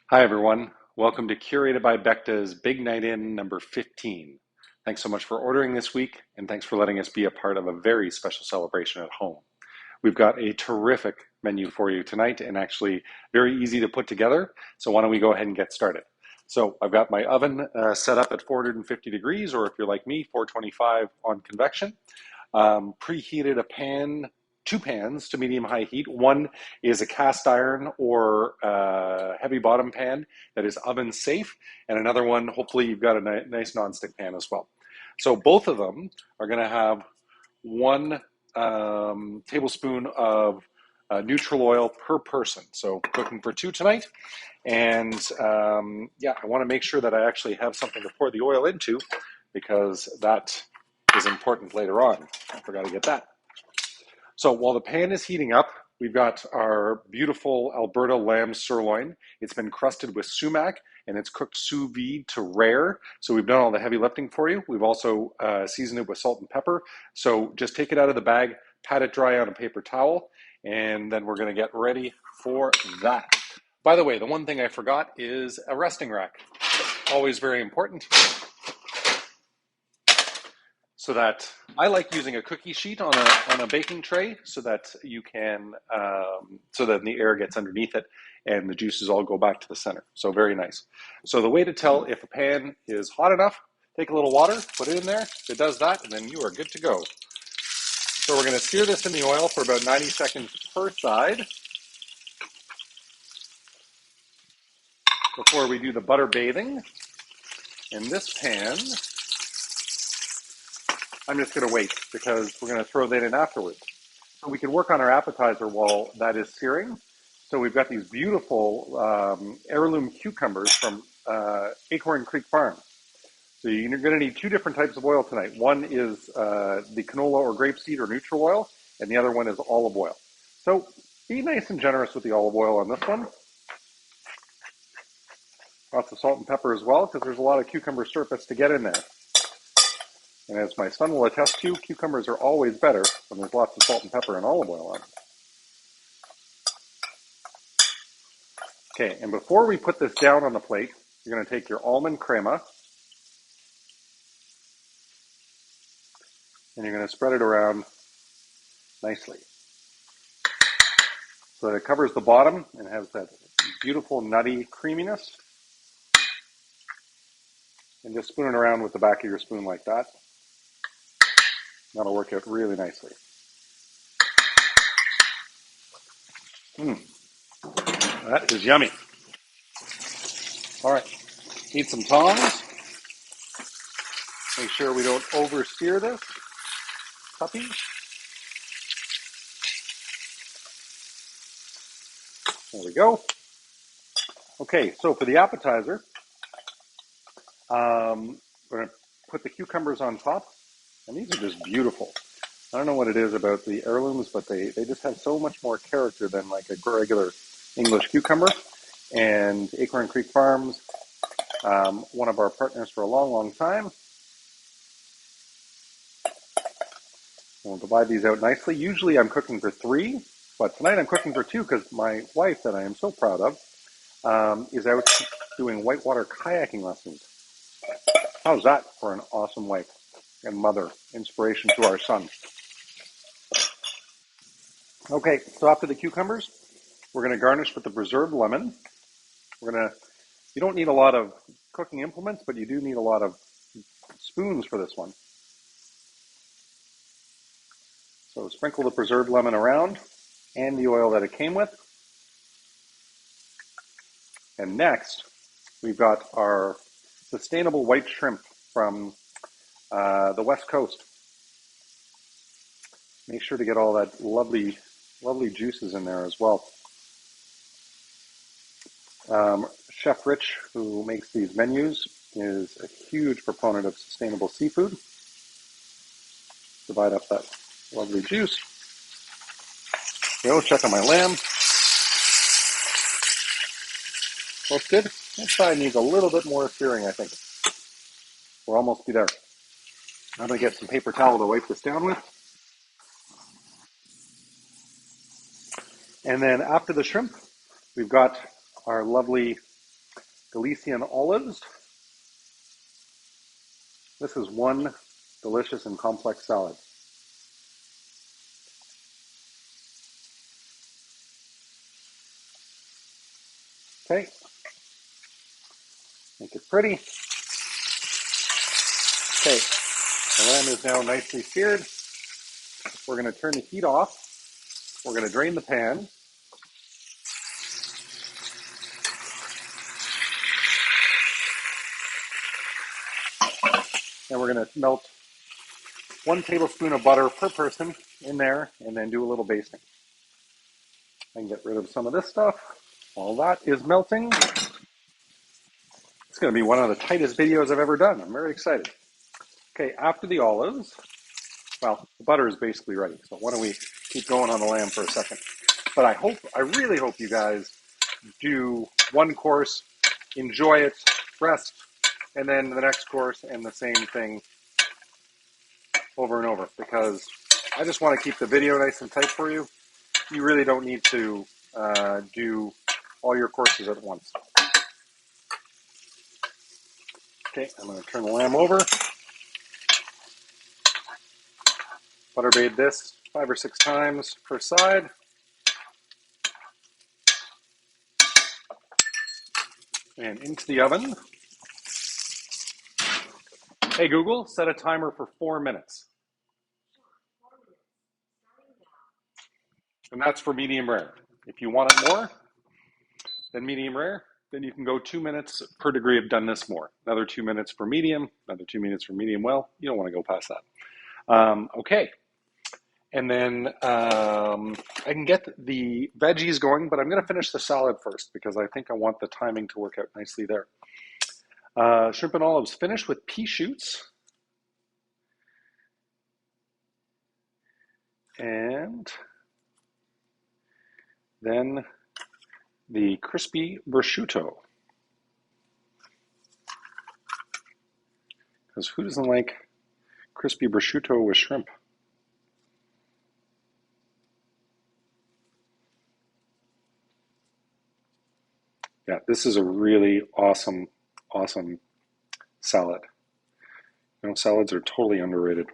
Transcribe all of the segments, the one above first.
Hi, everyone. Welcome to Curated by Becta's Big Night In number 15. Thanks so much for ordering this week, and thanks for letting us be a part of a very special celebration at home. We've got a terrific menu for you tonight and actually very easy to put together. So why don't we go ahead and get started? So I've got my oven set up at 450 degrees, or if you're like me, 425 on convection. Preheated a pan, two pans to medium-high heat. One is a cast iron or heavy bottom pan that is oven safe, and another one, hopefully you've got a nice nonstick pan as well. So both of them are going to have one tablespoon of neutral oil per person. So cooking for two tonight. And yeah, I want to make sure that I actually have something to pour the oil into because that is important later on. I forgot to get that. So while the pan is heating up, we've got our beautiful Alberta lamb sirloin. It's been crusted with sumac and it's cooked sous vide to rare. So we've done all the heavy lifting for you. We've also seasoned it with salt and pepper. So just take it out of the bag, pat it dry on a paper towel, and then we're going to get ready for that. By the way, the one thing I forgot is a resting rack. Always very important. So that I like using a cookie sheet on a baking tray so that you can so that the air gets underneath it and the juices all go back to the center. So very nice. So the way to tell if a pan is hot enough, take a little water, put it in there. If it does that, and then you are good to go. So we're going to sear this in the oil for about 90 seconds per side before we do the butter bathing. In this pan, I'm just going to wait because we're going to throw that in afterwards. So we can work on our appetizer while that is searing. So we've got these beautiful heirloom cucumbers from Acorn Creek Farm. So you're going to need two different types of oil tonight. One is the canola or grapeseed or neutral oil, and the other one is olive oil. So be nice and generous with the olive oil on this one. Lots of salt and pepper as well, because there's a lot of cucumber surface to get in there. And as my son will attest to, cucumbers are always better when there's lots of salt and pepper and olive oil on them. Okay, and before we put this down on the plate, you're going to take your almond crema and you're going to spread it around nicely so that it covers the bottom and has that beautiful nutty creaminess. And just spoon it around with the back of your spoon like that. That'll work out really nicely. That is yummy. All right, need some tongs. Make sure we don't oversear this puppy. There we go. Okay, so for the appetizer, we're going to put the cucumbers on top. And these are just beautiful. I don't know what it is about the heirlooms, but they just have so much more character than like a regular English cucumber. And Acorn Creek Farms, one of our partners for a long, long time. We'll divide these out nicely. Usually I'm cooking for three, but tonight I'm cooking for two because my wife, that I am so proud of, is out doing whitewater kayaking lessons. How's that for an awesome wife and mother, inspiration to our son? Okay, so after the cucumbers, we're going to garnish with the preserved lemon. You don't need a lot of cooking implements, but you do need a lot of spoons for this one. So sprinkle the preserved lemon around and the oil that it came with. And next, we've got our sustainable white shrimp from the West Coast. Make sure to get all that lovely, lovely juices in there as well. Chef Rich, who makes these menus, is a huge proponent of sustainable seafood. Divide up that lovely juice. Go check on my lamb. Looks good. This side needs a little bit more searing, I think. We're almost be there. I'm going to get some paper towel to wipe this down with. And then after the shrimp, we've got our lovely Galician olives. This is one delicious and complex salad. Okay, make it pretty. Okay, the lamb is now nicely seared. We're going to turn the heat off. We're going to drain the pan. And we're going to melt 1 tablespoon of butter per person in there and then do a little basting. I can get rid of some of this stuff while that is melting. It's going to be one of the tightest videos I've ever done. I'm very excited. Okay, after the olives, well, the butter is basically ready. So why don't we keep going on the lamb for a second? But I really hope you guys do one course, enjoy it, rest, and then the next course and the same thing over and over, because I just want to keep the video nice and tight for you. You really don't need to do all your courses at once. Okay, I'm going to turn the lamb over. Butter bathe this 5 or 6 times per side. And into the oven. Hey Google, set a timer for 4 minutes. And that's for medium rare. If you want it more than medium rare, then you can go 2 minutes per degree of doneness more. Another 2 minutes for medium, another 2 minutes for medium well. You don't want to go past that. Okay. And then I can get the veggies going, but I'm going to finish the salad first because I think I want the timing to work out nicely there. Shrimp and olives finished with pea shoots. And then the crispy prosciutto. Because who doesn't like crispy prosciutto with shrimp? Yeah, this is a really awesome salad. You know, salads are totally underrated.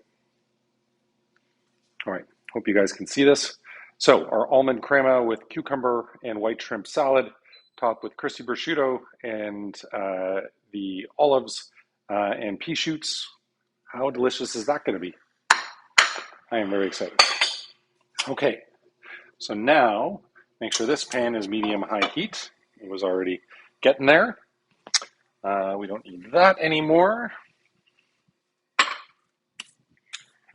All right, hope you guys can see this. So our almond crema with cucumber and white shrimp salad, topped with crispy prosciutto and the olives and pea shoots. How delicious is that going to be? I am very excited. Okay, so now make sure this pan is medium-high heat. It was already getting there. We don't need that anymore.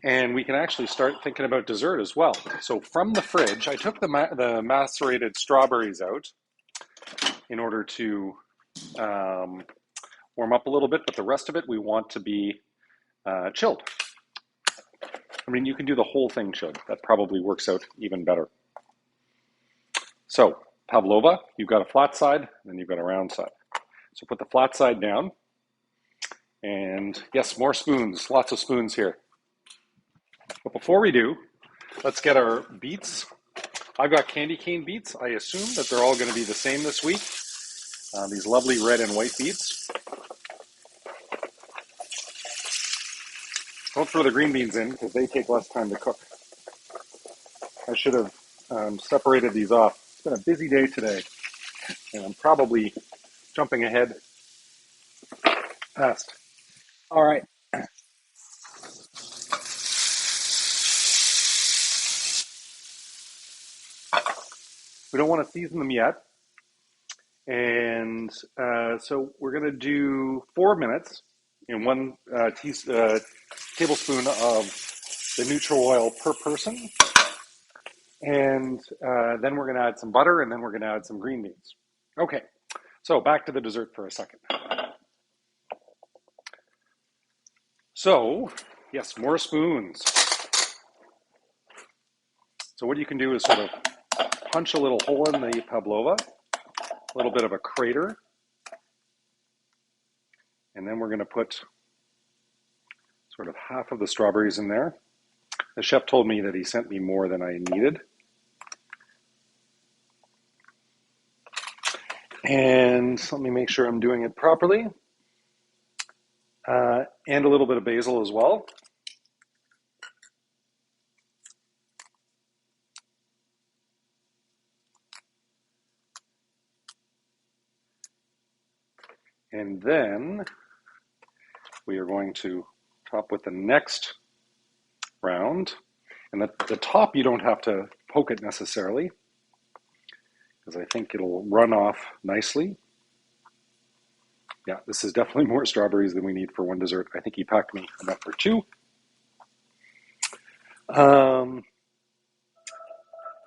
And we can actually start thinking about dessert as well. So from the fridge, I took the macerated strawberries out in order to warm up a little bit, but the rest of it we want to be chilled. I mean, you can do the whole thing chilled. That probably works out even better. So pavlova, you've got a flat side, and then you've got a round side. So put the flat side down. And yes, more spoons, lots of spoons here. But before we do, let's get our beets. I've got candy cane beets. I assume that they're all going to be the same this week. These lovely red and white beets. Don't throw the green beans in because they take less time to cook. I should have separated these off. It's been a busy day today, and I'm probably jumping ahead past. All right. We don't want to season them yet. And so we're going to do 4 minutes in 1 tablespoon of the neutral oil per person. And then we're going to add some butter, and then we're going to add some green beans. Okay, so back to the dessert for a second. So, yes, more spoons. So what you can do is sort of punch a little hole in the pavlova, a little bit of a crater, and then we're going to put sort of half of the strawberries in there. The chef told me that he sent me more than I needed. And let me make sure I'm doing it properly. And a little bit of basil as well. And then we are going to top with the next round. And the top, you don't have to poke it necessarily, because I think it'll run off nicely. Yeah, this is definitely more strawberries than we need for one dessert. I think he packed me enough for two.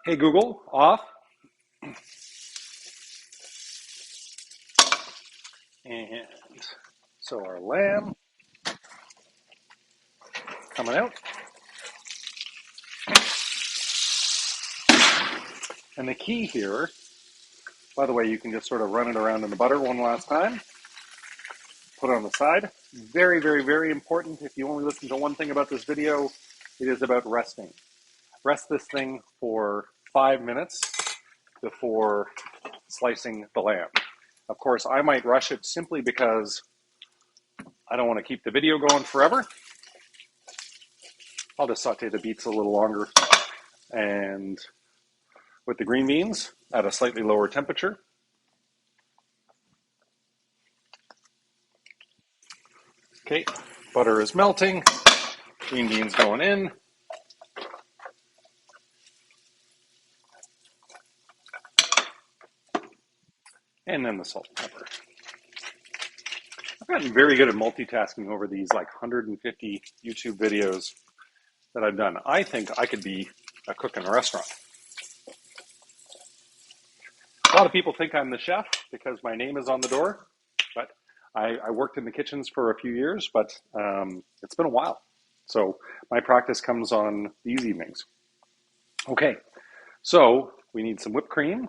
Hey, Google, off. And so our lamb coming out. And the key here, by the way, you can just sort of run it around in the butter one last time. Put it on the side. Very, very, very important. If you only listen to one thing about this video, it is about resting. Rest this thing for 5 minutes before slicing the lamb. Of course, I might rush it simply because I don't want to keep the video going forever. I'll just saute the beets a little longer. And with the green beans at a slightly lower temperature. Okay, butter is melting. Green beans going in. And then the salt and pepper. I've gotten very good at multitasking over these like 150 YouTube videos that I've done. I think I could be a cook in a restaurant. A lot of people think I'm the chef because my name is on the door, but I worked in the kitchens for a few years, but it's been a while. So my practice comes on these evenings. Okay, so we need some whipped cream.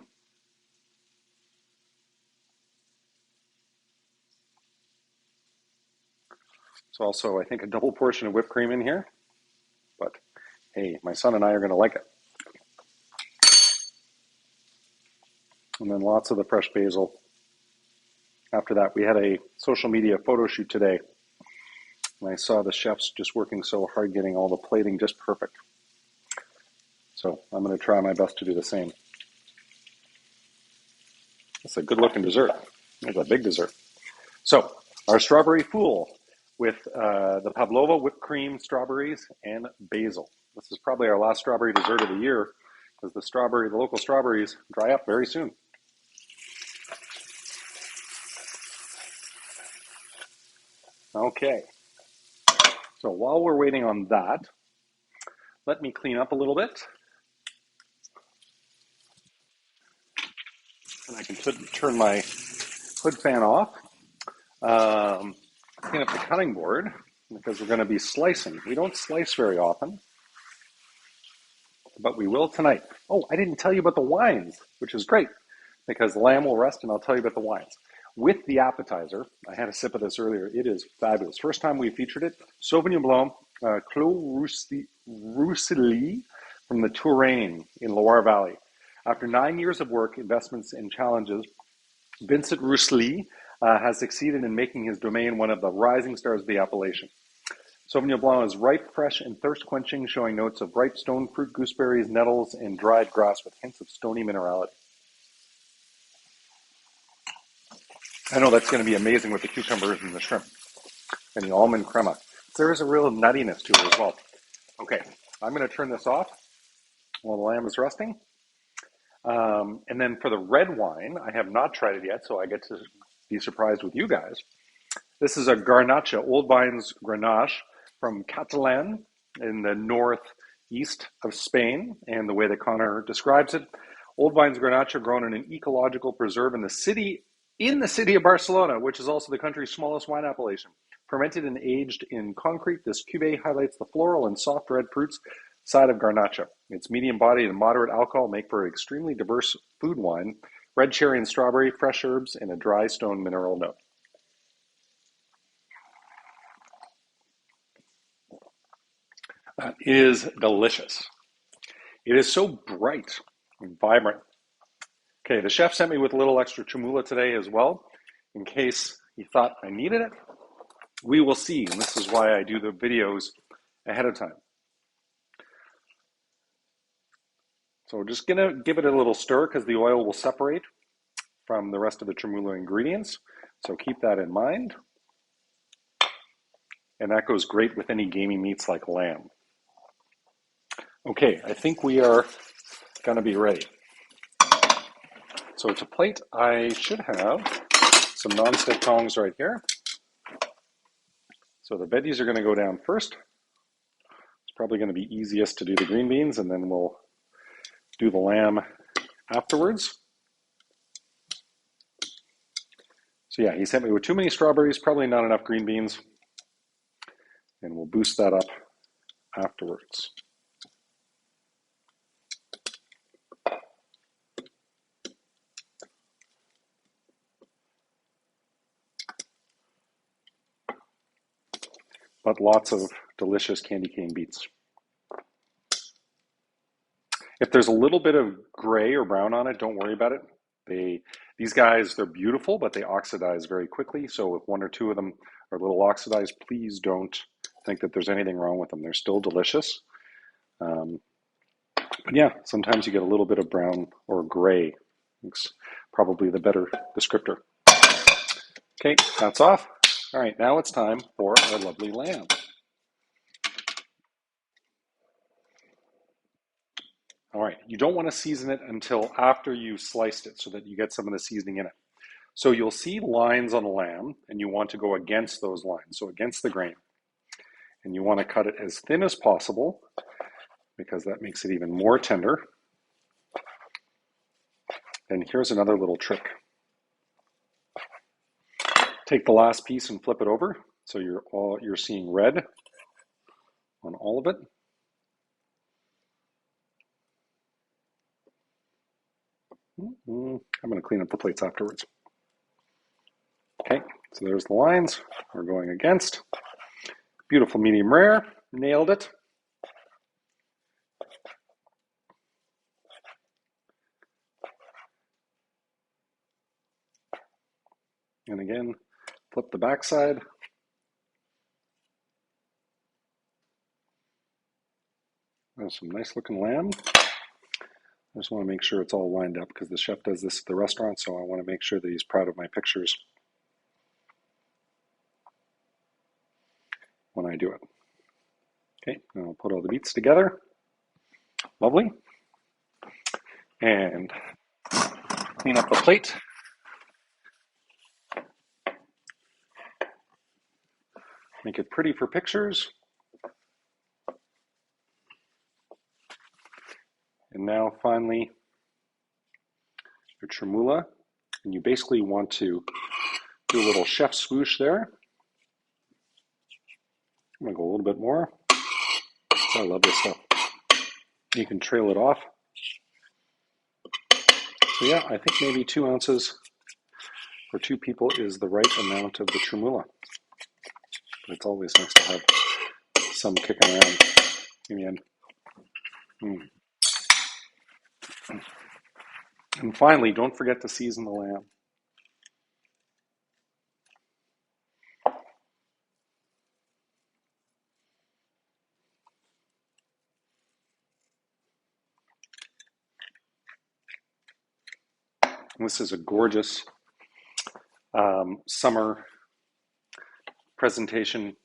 So also, I think a double portion of whipped cream in here, but hey, my son and I are going to like it. And then lots of the fresh basil. After that, we had a social media photo shoot today, and I saw the chefs just working so hard getting all the plating just perfect. So I'm going to try my best to do the same. It's a good looking dessert. It's a big dessert. So our strawberry fool with the pavlova, whipped cream, strawberries, and basil. This is probably our last strawberry dessert of the year because the local strawberries dry up very soon. Okay. So while we're waiting on that, let me clean up a little bit. And I can turn my hood fan off. Clean up the cutting board because we're going to be slicing. We don't slice very often, but we will tonight. Oh, I didn't tell you about the wines, which is great because the lamb will rest and I'll tell you about the wines. With the appetizer, I had a sip of this earlier. It is fabulous. First time we featured it, Sauvignon Blanc, Clos Roussely from the Touraine in Loire Valley. After 9 years of work, investments, and challenges, Vincent Roussely has succeeded in making his domain one of the rising stars of the appellation. Sauvignon Blanc is ripe, fresh, and thirst-quenching, showing notes of ripe stone fruit, gooseberries, nettles, and dried grass with hints of stony minerality. I know that's going to be amazing with the cucumbers and the shrimp and the almond crema. There is a real nuttiness to it as well. Okay, I'm going to turn this off while the lamb is resting. And then for the red wine, I have not tried it yet, so I get to be surprised with you guys. This is a Garnacha, Old Vines Grenache from Catalan in the northeast of Spain. And the way that Connor describes it, Old Vines Grenache are grown in an ecological preserve in the city of Barcelona, which is also the country's smallest wine appellation. Fermented and aged in concrete, this cuvee highlights the floral and soft red fruits side of Garnacha. Its medium body and moderate alcohol make for an extremely diverse food wine. Red cherry and strawberry, fresh herbs, and a dry stone mineral note. That is delicious. It is so bright and vibrant. Okay, the chef sent me with a little extra chermoula today as well, in case he thought I needed it. We will see, and this is why I do the videos ahead of time. So we're just gonna give it a little stir because the oil will separate from the rest of the chermoula ingredients. So keep that in mind. And that goes great with any gamey meats like lamb. Okay, I think we are gonna be ready. So to plate, I should have some nonstick tongs right here. So the veggies are gonna go down first. It's probably gonna be easiest to do the green beans, and then we'll do the lamb afterwards. So yeah, he sent me with too many strawberries, probably not enough green beans, and we'll boost that up afterwards. But lots of delicious candy cane beets. If there's a little bit of gray or brown on it, don't worry about it. These guys, they're beautiful, but they oxidize very quickly. So if one or two of them are a little oxidized, please don't think that there's anything wrong with them. They're still delicious. But yeah, sometimes you get a little bit of brown or gray. It's probably the better descriptor. Okay, that's off. All right, now it's time for our lovely lamb. All right, you don't want to season it until after you sliced it so that you get some of the seasoning in it. So you'll see lines on the lamb, and you want to go against those lines, so against the grain. And you want to cut it as thin as possible because that makes it even more tender. And here's another little trick. Take the last piece and flip it over so you're seeing red on all of it. I'm going to clean up the plates afterwards. Okay, so there's the lines we're going against. Beautiful medium rare, nailed it. And again, flip the backside. There's some nice looking lamb. I just want to make sure it's all lined up because the chef does this at the restaurant, so I want to make sure that he's proud of my pictures when I do it. Okay, now I'll put all the beets together. Lovely. And clean up the plate. Make it pretty for pictures. And now finally, your chermoula. And you basically want to do a little chef swoosh there. I'm gonna go a little bit more. I love this stuff. You can trail it off. So yeah, I think maybe 2 ounces for 2 people is the right amount of the chermoula. But it's always nice to have some kicking around in the end. And finally, don't forget to season the lamb. And this is a gorgeous summer presentation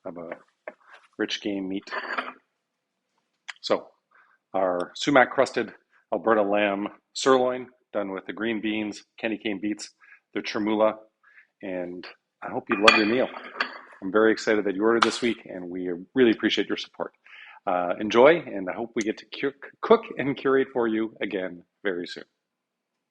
of a rich game meat. So our sumac crusted Alberta lamb sirloin done with the green beans, candy cane beets, the chermoula, and I hope you love your meal. I'm very excited that you ordered this week, and we really appreciate your support. Enjoy, and I hope we get to cook and curate for you again very soon.